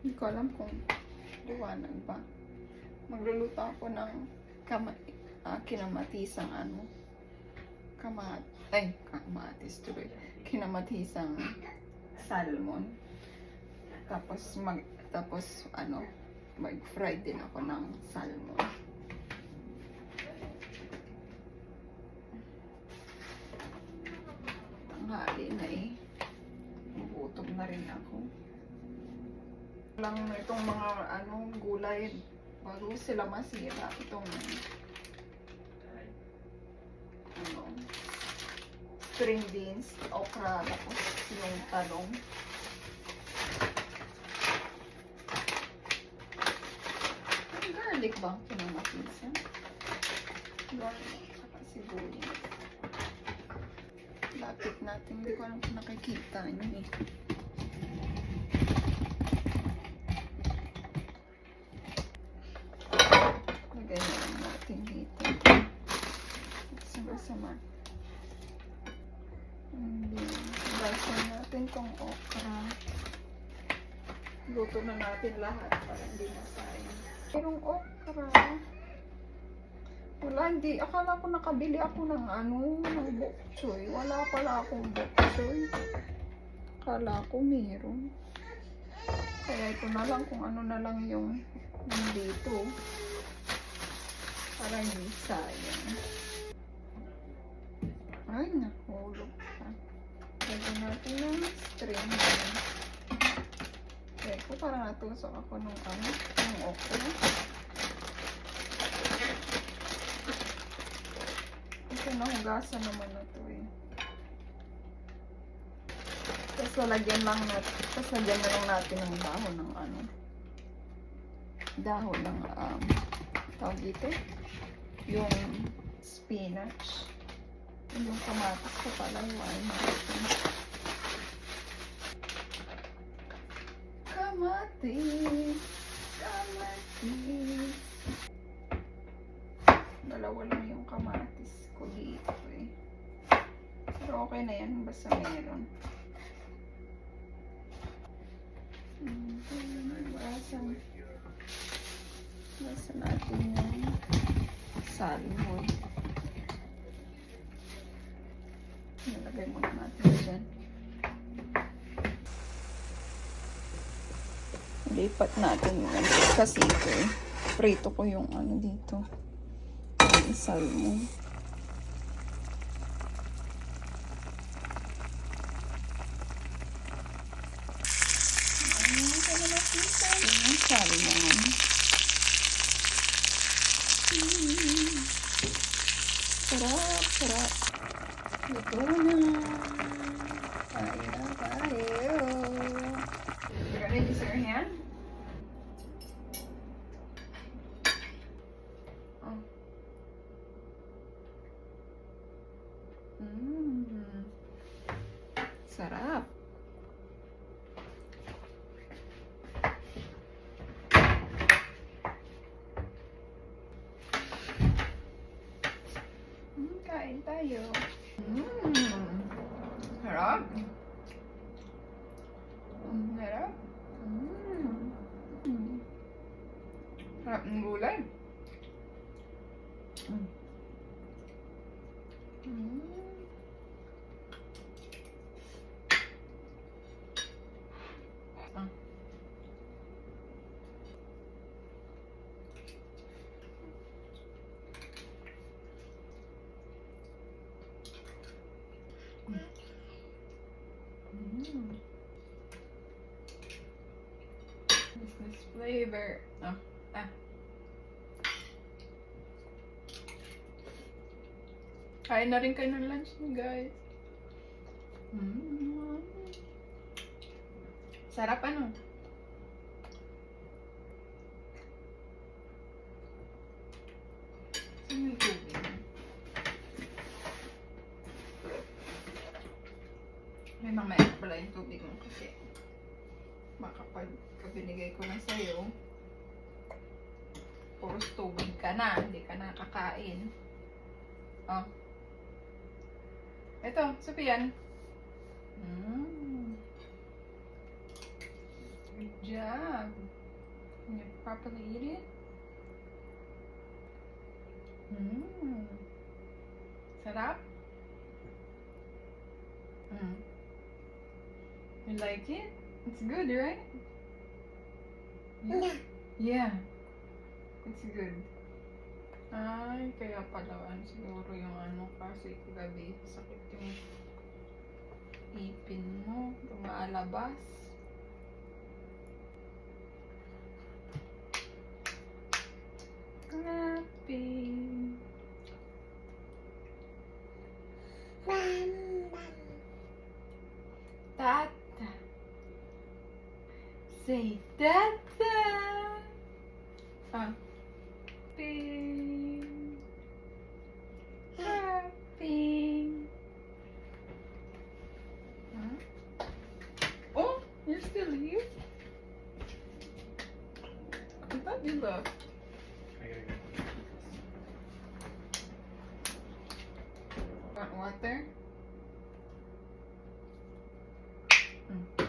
Hindi ko alam kung liwanag ba. Magluluto ako ng kinamatisang kamatis tuloy. Kinamatisang salmon. Tapos mag-fry din ako ng salmon. Tanghali na eh. Gutom na rin ako. Lang itong mga gulay bago sila masira. Itong string beans, okra, tapos yung talong. Garlic ba ang pinamatisan? Garlic, saka sibuyas. Lapit natin, hindi ko alam kung nakikita niyo eh. Lagay na lang natin dito. Sama-sama. Basan natin tong okra. Luto na natin lahat para hindi masayang. Merong okra. Wala, hindi. Akala ko nakabili ako ng ng bok choy. Wala pala akong bok choy. Akala ko meron. Kaya ito na lang kung ano na lang yung nandito. Para hindi sayang. Ay, nahulog pa. Lagyan natin ng string. Kaya ko parang natusok ako ng okra. Ito nahugasan naman na ito eh. Tapos lalagyan na lang natin ng dahon ng tawag dito, yung spinach. Yung kamatis ko pala yung kamatis. Dalawa lang yung kamatis ko dito eh. Pero okay na yan, basta meron. Basta natin yung salmon. Nilagay muna natin dyan. Lipat natin yung kasi ito eh. Prito ko yung dito. Yung salmon. Yung salmon. Sarap, sarap. Ito na. Kain na tayo. You're gonna use your hand? Oh. Sarap. Kain tayo. Sarap. Sarap. Sarap ng gulay. This flavor. Kain na rin kayo ng lunch niyo, guys. Sarap ano? Saan yung tubig? May mamaya pala yung tubig mo kasi baka pag binigay ko na sa'yo, puros tubig ka na, hindi ka nakakain. Oh. Ito, Sofian. Good job. job. Can you properly eat it? Mmm. Sarap? Mm. You like it? It's good, right? Yeah. Yeah. It's good. Ay, kaya pala siguro yung ano kasi kagabi sakit yung ipin mo, lumalabas. Happy. Tata. Say tata. Happy. Happy. Huh? Oh, you're still here? I thought you left. I gotta go. Want water? Mm.